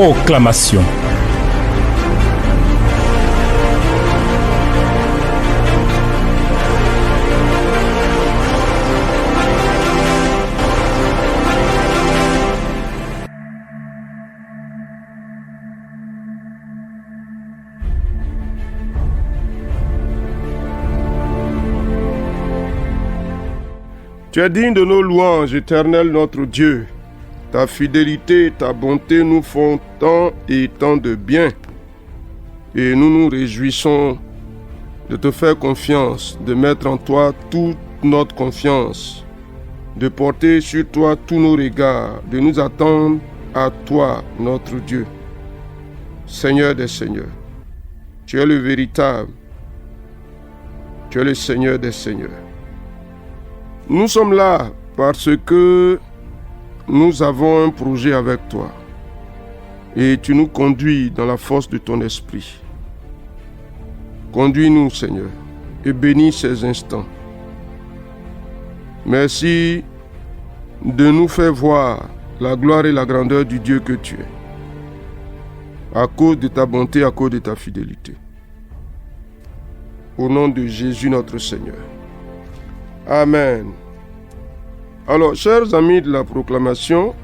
Proclamation. Tu es digne de nos louanges, Éternel notre Dieu. Ta fidélité et ta bonté nous font tant et tant de bien. Et nous nous réjouissons de te faire confiance, de mettre en toi toute notre confiance, de porter sur toi tous nos regards, de nous attendre à toi, notre Dieu. Seigneur des Seigneurs, tu es le véritable, tu es le Seigneur des Seigneurs. Nous sommes là parce que nous avons un projet avec toi et tu nous conduis dans la force de ton esprit. Conduis-nous, Seigneur, et bénis ces instants. Merci de nous faire voir la gloire et la grandeur du Dieu que tu es, à cause de ta bonté, à cause de ta fidélité. Au nom de Jésus notre Seigneur. Amen. Alors, chers amis de la proclamation,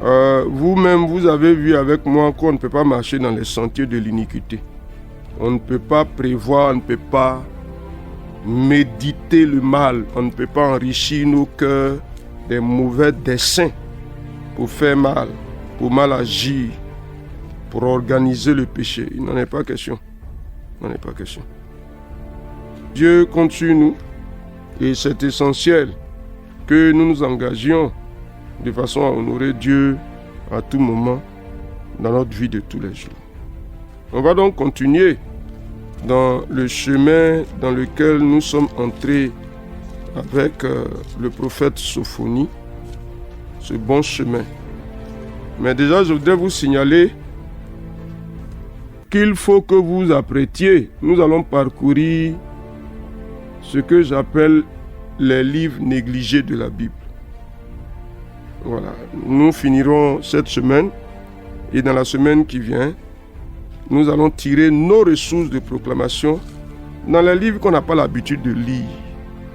vous-même, vous avez vu avec moi qu'on ne peut pas marcher dans les sentiers de l'iniquité. On ne peut pas prévoir, on ne peut pas méditer le mal, on ne peut pas enrichir nos cœurs des mauvais desseins pour faire mal, pour mal agir, pour organiser le péché. Il n'en est pas question. Il n'en est pas question. Dieu compte sur nous. Et c'est essentiel que nous nous engagions de façon à honorer Dieu à tout moment dans notre vie de tous les jours. On va donc continuer dans le chemin dans lequel nous sommes entrés avec le prophète Sophonie, ce bon chemin. Mais déjà, je voudrais vous signaler qu'il faut que vous apprêtiez. Nous allons parcourir ce que j'appelle les livres négligés de la Bible. Voilà, nous finirons cette semaine et dans la semaine qui vient, nous allons tirer nos ressources de proclamation dans les livres qu'on n'a pas l'habitude de lire,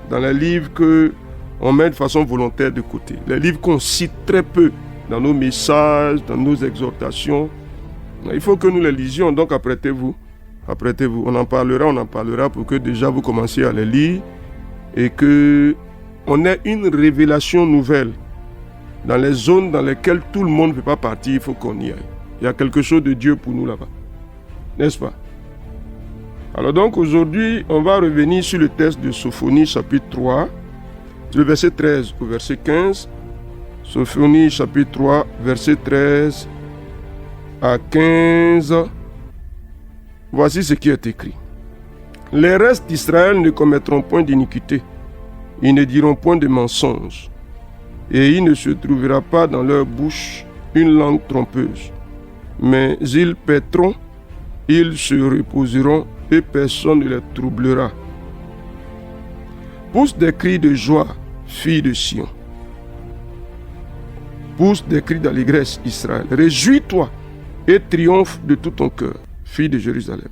dans les livres qu'on met de façon volontaire de côté, les livres qu'on cite très peu dans nos messages, dans nos exhortations. Il faut que nous les lisions, donc apprêtez-vous. Apprêtez-vous, on en parlera pour que déjà vous commenciez à les lire et qu'on ait une révélation nouvelle dans les zones dans lesquelles tout le monde ne peut pas partir, il faut qu'on y aille. Il y a quelque chose de Dieu pour nous là-bas, n'est-ce pas? Alors donc aujourd'hui, on va revenir sur le texte de Sophonie chapitre 3, le verset 13 au verset 15. Sophonie chapitre 3, verset 13 à 15. Voici ce qui est écrit. Les restes d'Israël ne commettront point d'iniquité, ils ne diront point de mensonges, et il ne se trouvera pas dans leur bouche une langue trompeuse. Mais ils paîtront, ils se reposeront, et personne ne les troublera. Pousse des cris de joie, fille de Sion. Pousse des cris d'allégresse, Israël. Réjouis-toi et triomphe de tout ton cœur, fille de Jérusalem.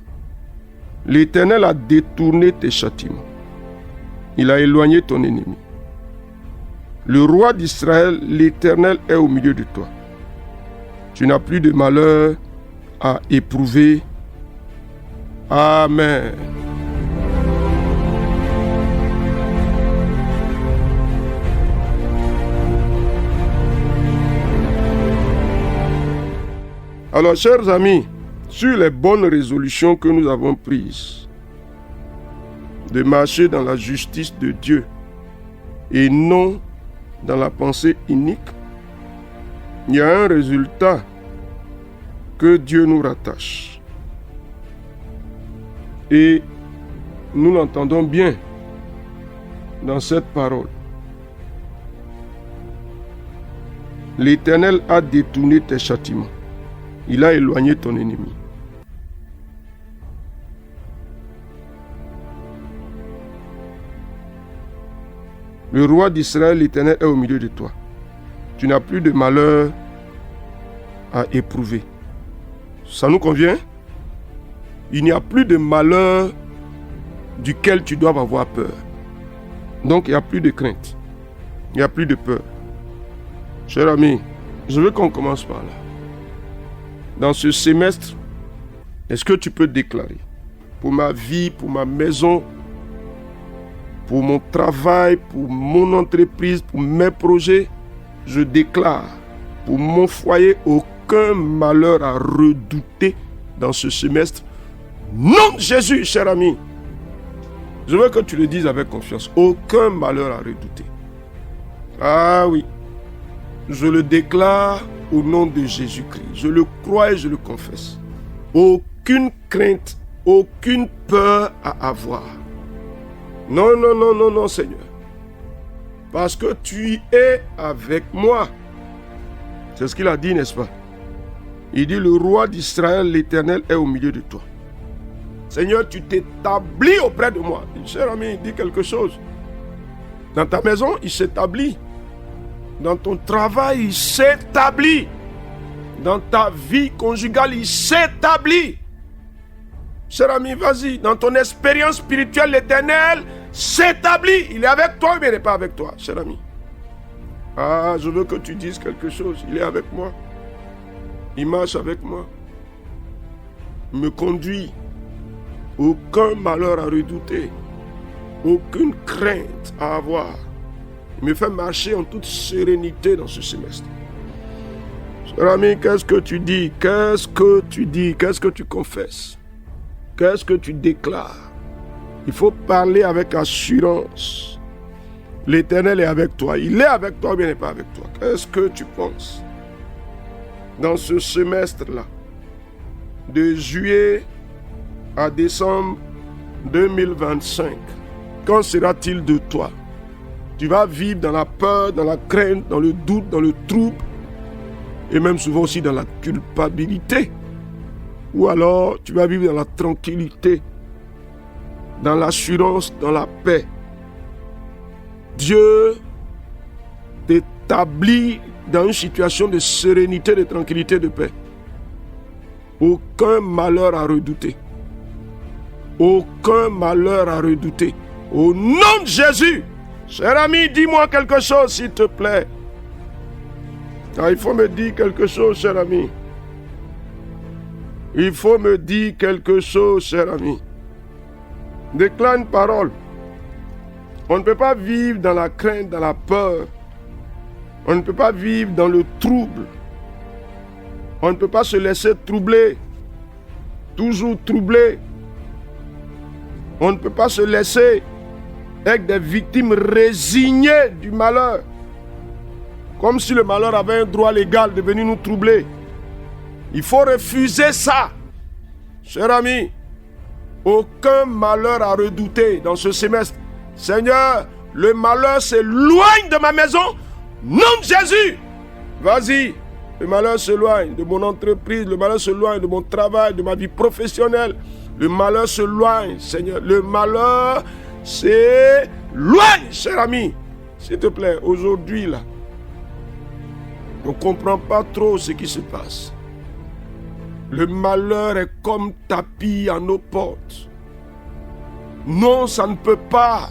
L'Éternel a détourné tes châtiments. Il a éloigné ton ennemi. Le roi d'Israël, l'Éternel, est au milieu de toi. Tu n'as plus de malheur à éprouver. Amen. Alors, chers amis, sur les bonnes résolutions que nous avons prises, de marcher dans la justice de Dieu et non dans la pensée inique, il y a un résultat que Dieu nous rattache. Et nous l'entendons bien dans cette parole. L'Éternel a détourné tes châtiments. Il a éloigné ton ennemi. Le roi d'Israël, l'Éternel, est au milieu de toi. Tu n'as plus de malheur à éprouver. Ça nous convient? Il n'y a plus de malheur duquel tu dois avoir peur. Donc il n'y a plus de crainte. Il n'y a plus de peur. Cher ami, je veux qu'on commence par là. Dans ce semestre, est-ce que tu peux déclarer pour ma vie, pour ma maison, pour mon travail, pour mon entreprise, pour mes projets, je déclare pour mon foyer aucun malheur à redouter dans ce semestre. Nom de Jésus, cher ami. Je veux que tu le dises avec confiance. Aucun malheur à redouter. Ah oui. Je le déclare au nom de Jésus-Christ. Je le crois et je le confesse. Aucune crainte, aucune peur à avoir. Non, non, non, non, non, Seigneur. Parce que tu es avec moi. C'est ce qu'il a dit, n'est-ce pas? Il dit, le roi d'Israël, l'Éternel, est au milieu de toi. Seigneur, tu t'établis auprès de moi. Cher ami, dis quelque chose. Dans ta maison, il s'établit. Dans ton travail, il s'établit. Dans ta vie conjugale, il s'établit. Cher ami, vas-y. Dans ton expérience spirituelle, l'Éternel s'établit. Il est avec toi, mais il n'est pas avec toi, cher ami. Ah, je veux que tu dises quelque chose. Il est avec moi. Il marche avec moi. Il me conduit. Aucun malheur à redouter. Aucune crainte à avoir. Il me fait marcher en toute sérénité dans ce semestre. Cher ami, qu'est-ce que tu dis? Qu'est-ce que tu dis? Qu'est-ce que tu confesses? Qu'est-ce que tu déclares? Il faut parler avec assurance. L'Éternel est avec toi. Il est avec toi, mais il n'est pas avec toi. Qu'est-ce que tu penses? Dans ce semestre-là, de juillet à décembre 2025, qu'en sera-t-il de toi? Tu vas vivre dans la peur, dans la crainte, dans le doute, dans le trouble, et même souvent aussi dans la culpabilité. Ou alors, tu vas vivre dans la tranquillité, dans l'assurance, dans la paix. Dieu t'établit dans une situation de sérénité, de tranquillité, de paix. Aucun malheur à redouter. Aucun malheur à redouter. Au nom de Jésus. Cher ami, dis-moi quelque chose, s'il te plaît. Ah, il faut me dire quelque chose, cher ami. Il faut me dire quelque chose, cher ami. Déclare une parole. On ne peut pas vivre dans la crainte, dans la peur. On ne peut pas vivre dans le trouble. On ne peut pas se laisser troubler. Toujours troubler. On ne peut pas se laisser être des victimes résignées du malheur. Comme si le malheur avait un droit légal de venir nous troubler. Il faut refuser ça. Cher ami, aucun malheur à redouter dans ce semestre. Seigneur, le malheur s'éloigne de ma maison. Nom de Jésus. Vas-y. Le malheur s'éloigne de mon entreprise. Le malheur s'éloigne de mon travail, de ma vie professionnelle. Le malheur s'éloigne, Seigneur. Le malheur s'éloigne, cher ami. S'il te plaît, aujourd'hui, là, on ne comprend pas trop ce qui se passe. Le malheur est comme tapis à nos portes. Non, ça ne peut pas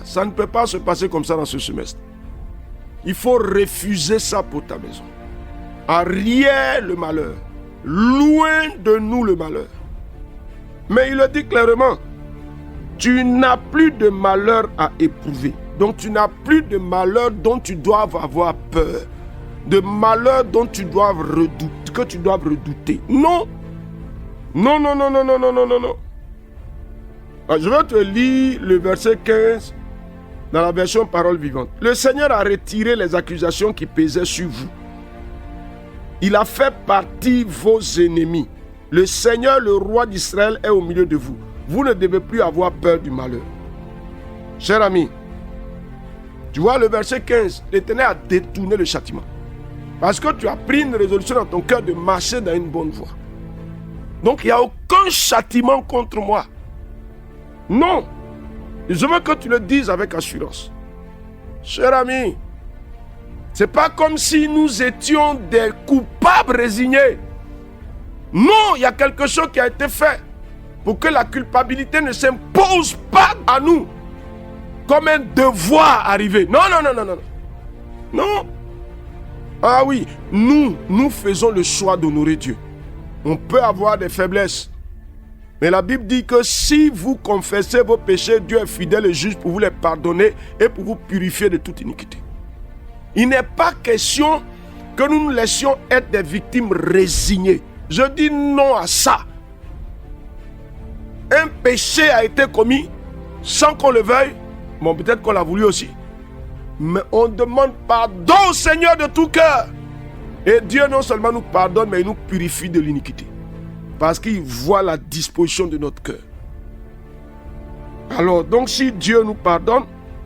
se passer comme ça dans ce semestre. Il faut refuser ça pour ta maison. Arrière le malheur. Loin de nous le malheur. Mais il le dit clairement. Tu n'as plus de malheur à éprouver. Donc tu n'as plus de malheur dont tu dois avoir peur. De malheur dont tu dois redouter, que tu dois redouter. Non. Non, non, non, non, non, non, non, non, non. Je vais te lire le verset 15 dans la version Parole vivante. Le Seigneur a retiré les accusations qui pesaient sur vous. Il a fait partir vos ennemis. Le Seigneur, le roi d'Israël, est au milieu de vous. Vous ne devez plus avoir peur du malheur. Cher ami, tu vois le verset 15, l'Éternel a détourné le châtiment. Parce que tu as pris une résolution dans ton cœur de marcher dans une bonne voie. Donc il n'y a aucun châtiment contre moi. Non. Je veux que tu le dises avec assurance. Cher ami, c'est pas comme si nous étions des coupables résignés. Non, il y a quelque chose qui a été fait pour que la culpabilité ne s'impose pas à nous comme un devoir arrivé. Non, non, non, non, non. Non. Ah oui, nous faisons le choix d'honorer Dieu. On peut avoir des faiblesses. Mais la Bible dit que si vous confessez vos péchés, Dieu est fidèle et juste pour vous les pardonner et pour vous purifier de toute iniquité. Il n'est pas question que nous nous laissions être des victimes résignées. Je dis non à ça. Un péché a été commis sans qu'on le veuille. Bon, peut-être qu'on l'a voulu aussi. Mais on demande pardon au Seigneur de tout cœur. Et Dieu non seulement nous pardonne, mais il nous purifie de l'iniquité. Parce qu'il voit la disposition de notre cœur. Alors, donc si Dieu nous pardonne,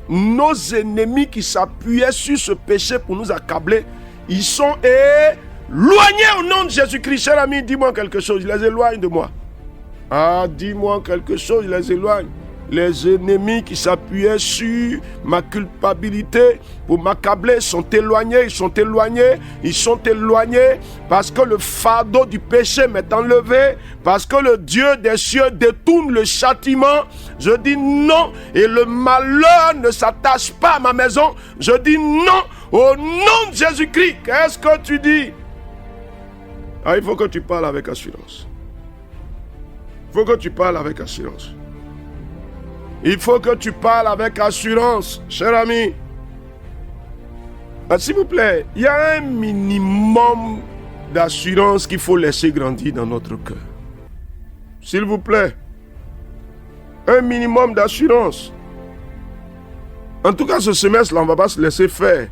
nos ennemis qui s'appuyaient sur ce péché pour nous accabler, ils sont éloignés au nom de Jésus-Christ. Cher ami, dis-moi quelque chose, il les éloigne de moi. Ah, dis-moi quelque chose, il les éloigne. Les ennemis qui s'appuyaient sur ma culpabilité pour m'accabler sont éloignés, ils sont éloignés parce que le fardeau du péché m'est enlevé, parce que le Dieu des cieux détourne le châtiment. Je dis non, et le malheur ne s'attache pas à ma maison. Je dis non, au nom de Jésus-Christ. Qu'est-ce que tu dis? Ah, il faut que tu parles avec assurance. Il faut que tu parles avec assurance. Il faut que tu parles avec assurance, cher ami. Ah, s'il vous plaît, il y a un minimum d'assurance qu'il faut laisser grandir dans notre cœur. S'il vous plaît, un minimum d'assurance. En tout cas, ce semestre-là, on ne va pas se laisser faire.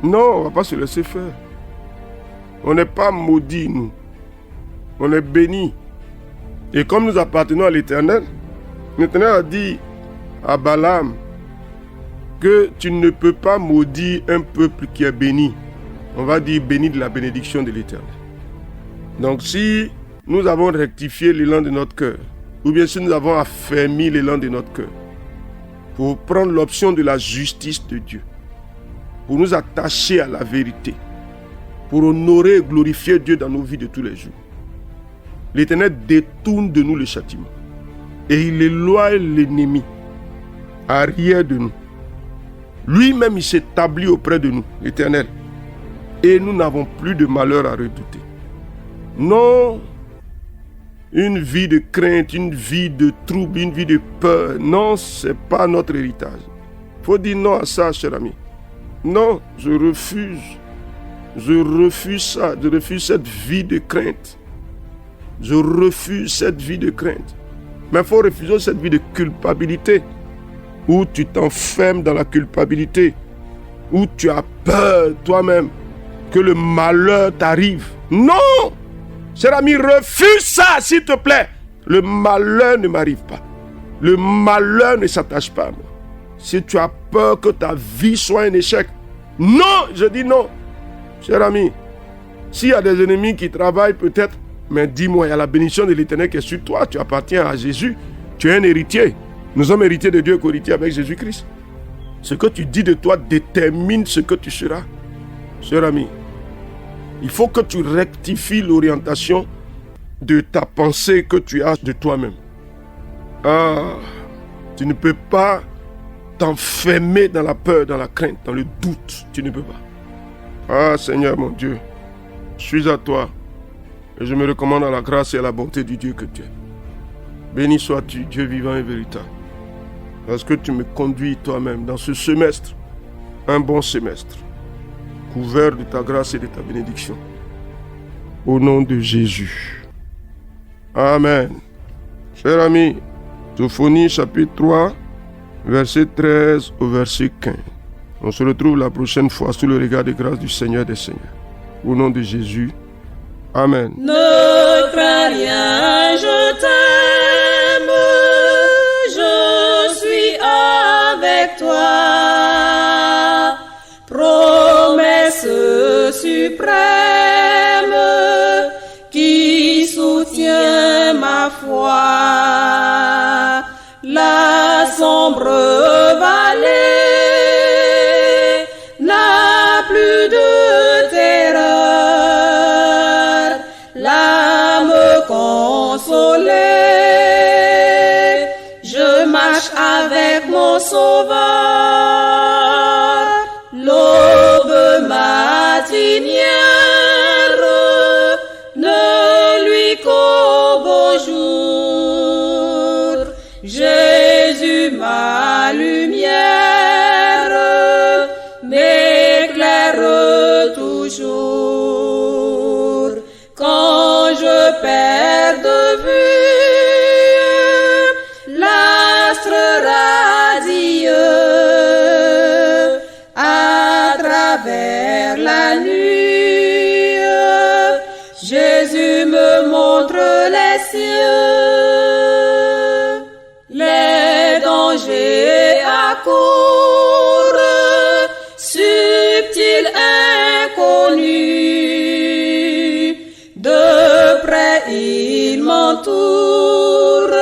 Non, on ne va pas se laisser faire. On n'est pas maudits, nous. On est bénis. Et comme nous appartenons à l'Éternel, l'Éternel a dit à Balaam que tu ne peux pas maudire un peuple qui est béni. On va dire béni de la bénédiction de l'Éternel. Donc si nous avons rectifié l'élan de notre cœur, ou bien si nous avons affermi l'élan de notre cœur, pour prendre l'option de la justice de Dieu, pour nous attacher à la vérité, pour honorer et glorifier Dieu dans nos vies de tous les jours, l'Éternel détourne de nous le châtiment. Et il éloigne l'ennemi, arrière de nous. Lui-même, il s'établit auprès de nous, l'Éternel. Et nous n'avons plus de malheur à redouter. Non, une vie de crainte, une vie de trouble, une vie de peur. Non, ce n'est pas notre héritage. Il faut dire non à ça, cher ami. Non, je refuse. Je refuse ça. Je refuse cette vie de crainte. Je refuse cette vie de crainte. Mais il faut refuser cette vie de culpabilité, où tu t'enfermes dans la culpabilité, où tu as peur toi-même que le malheur t'arrive. Non! Cher ami, refuse ça, s'il te plaît. Le malheur ne m'arrive pas. Le malheur ne s'attache pas à moi. Si tu as peur que ta vie soit un échec, non, je dis non. Cher ami, s'il y a des ennemis qui travaillent peut-être, mais dis-moi, il y a la bénédiction de l'Éternel qui est sur toi. Tu appartiens à Jésus. Tu es un héritier. Nous sommes héritiers de Dieu, co-héritiers avec Jésus-Christ. Ce que tu dis de toi détermine ce que tu seras. Cher ami, il faut que tu rectifies l'orientation de ta pensée que tu as de toi-même. Ah, tu ne peux pas t'enfermer dans la peur, dans la crainte, dans le doute. Tu ne peux pas. Ah, Seigneur mon Dieu, je suis à toi. Et je me recommande à la grâce et à la bonté du Dieu que tu es. Béni sois-tu, Dieu vivant et véritable. Parce que tu me conduis toi-même dans ce semestre, un bon semestre, couvert de ta grâce et de ta bénédiction. Au nom de Jésus. Amen. Chers amis, Sophonie chapitre 3, verset 13 au verset 15. On se retrouve la prochaine fois sous le regard de grâce du Seigneur des Seigneurs. Au nom de Jésus. Amen. Ne crains rien, je t'aime, je suis avec toi. Promesse suprême qui soutient ma foi. La sombre vallée n'a plus de terreur. La marinière, ne lui qu'au beau jour. Jésus, ma lumière, m'éclaire toujours. Quand je perds de vue l'astre radieux à travers la nuit, Jésus me montre les cieux. Les dangers accourent, subtils, inconnus. De près il m'entoure,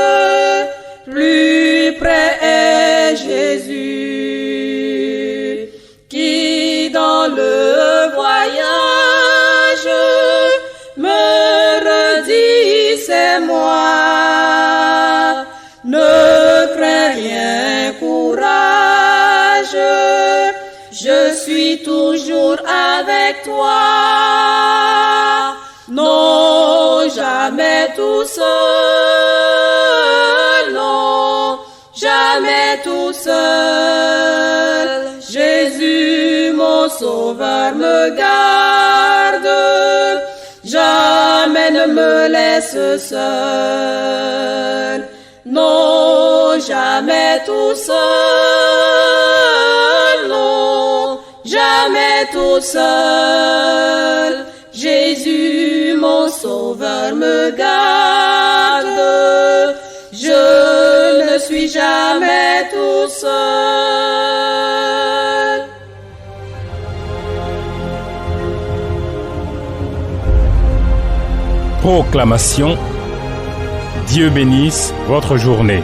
plus près est Jésus, qui dans le voyage me redit c'est moi. Ne crains rien, courage, je suis toujours avec toi. Non, jamais tout seul, non, jamais tout seul. Jésus, mon sauveur, me garde, jamais ne me laisse seul. Non, jamais tout seul, non, jamais tout seul. Jésus, mon sauveur, me garde, je ne suis jamais tout seul. Proclamation. Dieu bénisse votre journée.